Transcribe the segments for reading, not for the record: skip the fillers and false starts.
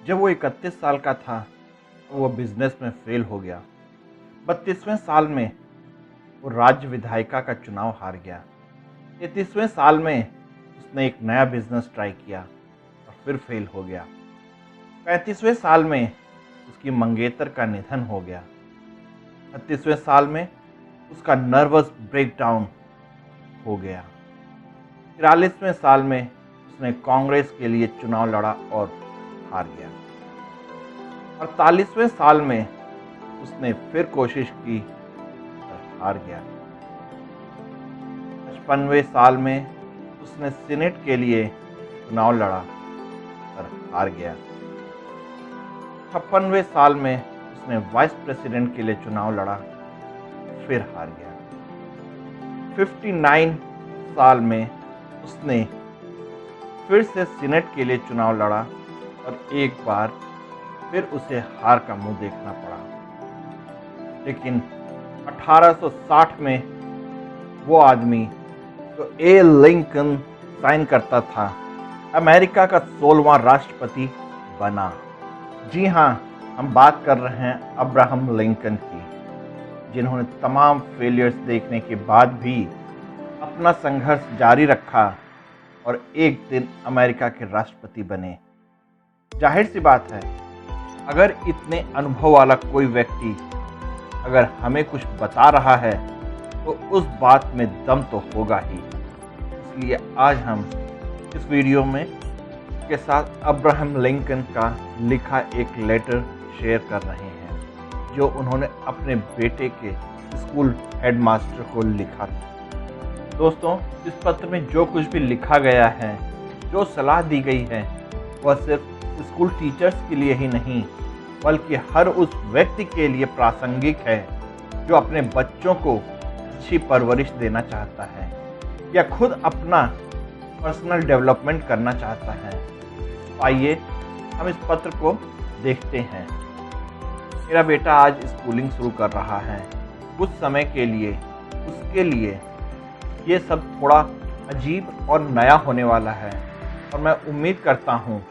जब वो 31 साल का था तो वो बिजनेस में फेल हो गया। 32वें साल में वो राज्य विधायिका का चुनाव हार गया। 33वें साल में उसने एक नया बिजनेस ट्राई किया और फिर फेल हो गया। 35वें साल में उसकी मंगेतर का निधन हो गया। 36वें साल में उसका नर्वस ब्रेकडाउन हो गया। 43वें साल में उसने कांग्रेस के लिए चुनाव लड़ा और हार गया। 48वें साल में उसने फिर कोशिश की और हार गया। 55वें साल में उसने सीनेट के लिए चुनाव लड़ा और हार गया। 56वें साल में उसने वाइस प्रेसिडेंट के लिए चुनाव लड़ा, फिर हार गया। 59 साल में उसने फिर से सीनेट के लिए चुनाव लड़ा और एक बार फिर उसे हार का मुंह देखना पड़ा। लेकिन 1860 में वो आदमी जो ए लिंकन साइन करता था, अमेरिका का 16वां राष्ट्रपति बना। जी हाँ, हम बात कर रहे हैं अब्राहम लिंकन की, जिन्होंने तमाम फेलियर्स देखने के बाद भी अपना संघर्ष जारी रखा और एक दिन अमेरिका के राष्ट्रपति बने। जाहिर सी बात है, अगर इतने अनुभव वाला कोई व्यक्ति अगर हमें कुछ बता रहा है तो उस बात में दम तो होगा ही। इसलिए आज हम इस वीडियो में के साथ अब्राहम लिंकन का लिखा एक लेटर शेयर कर रहे हैं, जो उन्होंने अपने बेटे के स्कूल हेडमास्टर को लिखा था। दोस्तों, इस पत्र में जो कुछ भी लिखा गया है, जो सलाह दी गई है, वह सिर्फ स्कूल टीचर्स के लिए ही नहीं बल्कि हर उस व्यक्ति के लिए प्रासंगिक है जो अपने बच्चों को अच्छी परवरिश देना चाहता है या खुद अपना पर्सनल डेवलपमेंट करना चाहता है। आइए हम इस पत्र को देखते हैं। मेरा बेटा आज स्कूलिंग शुरू कर रहा है। कुछ समय के लिए उसके लिए ये सब थोड़ा अजीब और नया होने वाला है और मैं उम्मीद करता हूँ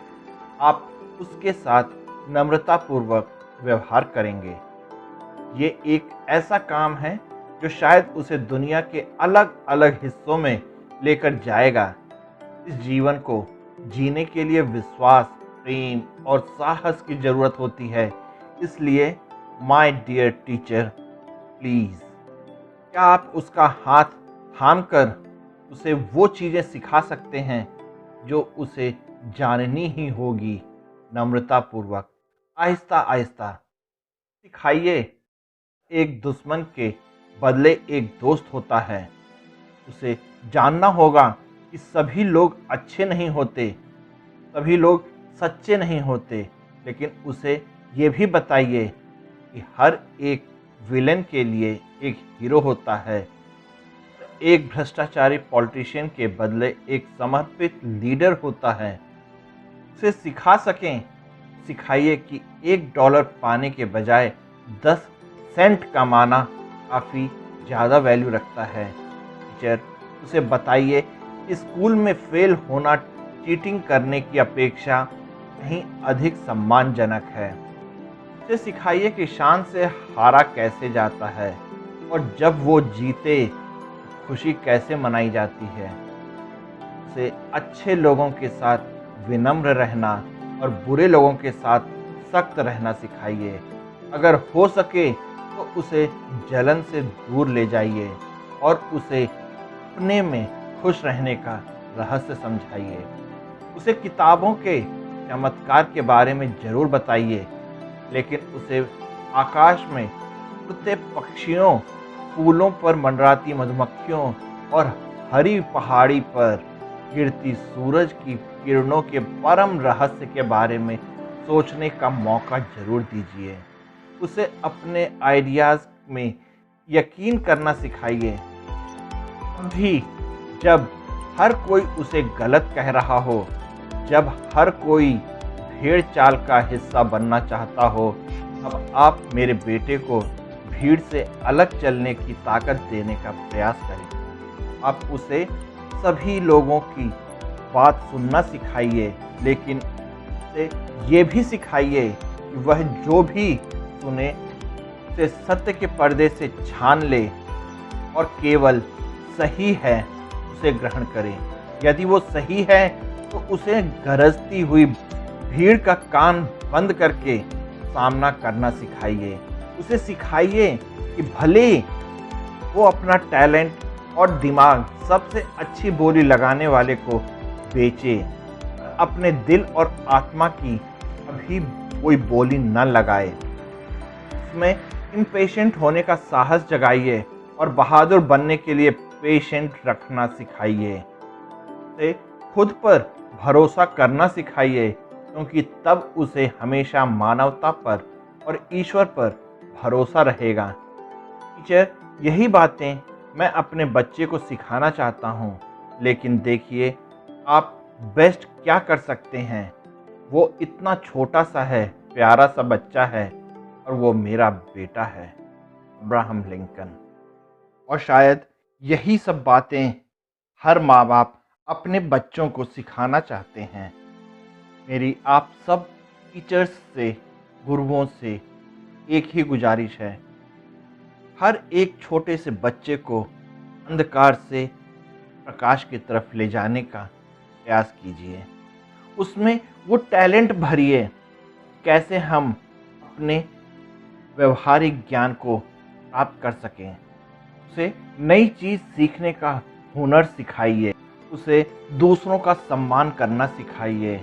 आप उसके साथ नम्रतापूर्वक व्यवहार करेंगे। ये एक ऐसा काम है जो शायद उसे दुनिया के अलग अलग हिस्सों में लेकर जाएगा। इस जीवन को जीने के लिए विश्वास, प्रेम और साहस की ज़रूरत होती है। इसलिए माय डियर टीचर, प्लीज़ क्या आप उसका हाथ थाम कर उसे वो चीज़ें सिखा सकते हैं जो उसे जाननी ही होगी। नम्रतापूर्वक, आहिस्ता आहिस्ता सिखाइए। एक दुश्मन के बदले एक दोस्त होता है। उसे जानना होगा कि सभी लोग अच्छे नहीं होते, सभी लोग सच्चे नहीं होते, लेकिन उसे ये भी बताइए कि हर एक विलेन के लिए एक हीरो होता है। एक भ्रष्टाचारी पॉलिटिशियन के बदले एक समर्पित लीडर होता है। उसे सिखाइए कि $1 पाने के बजाय 10 सेंट कमाना काफ़ी ज़्यादा वैल्यू रखता है। टीचर, उसे बताइए कि स्कूल में फेल होना चीटिंग करने की अपेक्षा कहीं अधिक सम्मानजनक है। उसे सिखाइए कि शान से हारा कैसे जाता है और जब वो जीते खुशी कैसे मनाई जाती है। उसे अच्छे लोगों के साथ विनम्र रहना और बुरे लोगों के साथ सख्त रहना सिखाइए। अगर हो सके तो उसे जलन से दूर ले जाइए और उसे अपने में खुश रहने का रहस्य समझाइए। उसे किताबों के चमत्कार के बारे में ज़रूर बताइए, लेकिन उसे आकाश में उड़ते पक्षियों, फूलों पर मंडराती मधुमक्खियों और हरी पहाड़ी पर गिरती सूरज की किरणों के परम रहस्य के बारे में सोचने का मौका जरूर दीजिए। उसे अपने आइडियाज़ में यकीन करना सिखाइए। अभी जब हर कोई उसे गलत कह रहा हो, जब हर कोई भेड़ चाल का हिस्सा बनना चाहता हो, अब आप मेरे बेटे को भीड़ से अलग चलने की ताकत देने का प्रयास करें। आप उसे सभी लोगों की बात सुनना सिखाइए, लेकिन उसे ये भी सिखाइए कि वह जो भी सुने उसे सत्य के पर्दे से छान ले और केवल सही है उसे ग्रहण करे। यदि वो सही है तो उसे गरजती हुई भीड़ का कान बंद करके सामना करना सिखाइए। उसे सिखाइए कि भले वो अपना टैलेंट और दिमाग सबसे अच्छी बोली लगाने वाले को बेचे, अपने दिल और आत्मा की कभी कोई बोली न लगाए। उसमें इम्पेशेंट होने का साहस जगाइए और बहादुर बनने के लिए पेशेंट रखना सिखाइए। उसे खुद पर भरोसा करना सिखाइए, क्योंकि तब उसे हमेशा मानवता पर और ईश्वर पर भरोसा रहेगा। टीचर, यही बातें मैं अपने बच्चे को सिखाना चाहता हूँ, लेकिन देखिए आप बेस्ट क्या कर सकते हैं। वो इतना छोटा सा है, प्यारा सा बच्चा है और वो मेरा बेटा है। Abraham Lincoln. और शायद यही सब बातें हर माँ बाप अपने बच्चों को सिखाना चाहते हैं। मेरी आप सब टीचर्स से, गुरुओं से एक ही गुजारिश है, हर एक छोटे से बच्चे को अंधकार से प्रकाश की तरफ ले जाने का प्रयास कीजिए। उसमें वो टैलेंट भरिए, कैसे हम अपने व्यवहारिक ज्ञान को प्राप्त कर सकें। उसे नई चीज़ सीखने का हुनर सिखाइए। उसे दूसरों का सम्मान करना सिखाइए।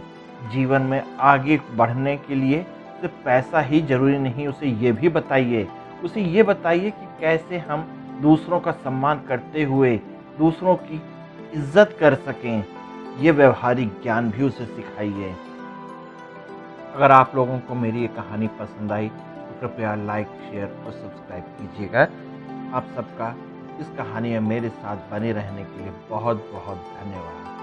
जीवन में आगे बढ़ने के लिए उसे पैसा ही जरूरी नहीं, उसे ये भी बताइए। उसे ये बताइए कि कैसे हम दूसरों का सम्मान करते हुए दूसरों की इज्जत कर सकें। ये व्यवहारिक ज्ञान भी उसे सिखाइए। अगर आप लोगों को मेरी ये कहानी पसंद आई तो कृपया लाइक, शेयर और सब्सक्राइब कीजिएगा। आप सबका इस कहानी में मेरे साथ बने रहने के लिए बहुत बहुत धन्यवाद।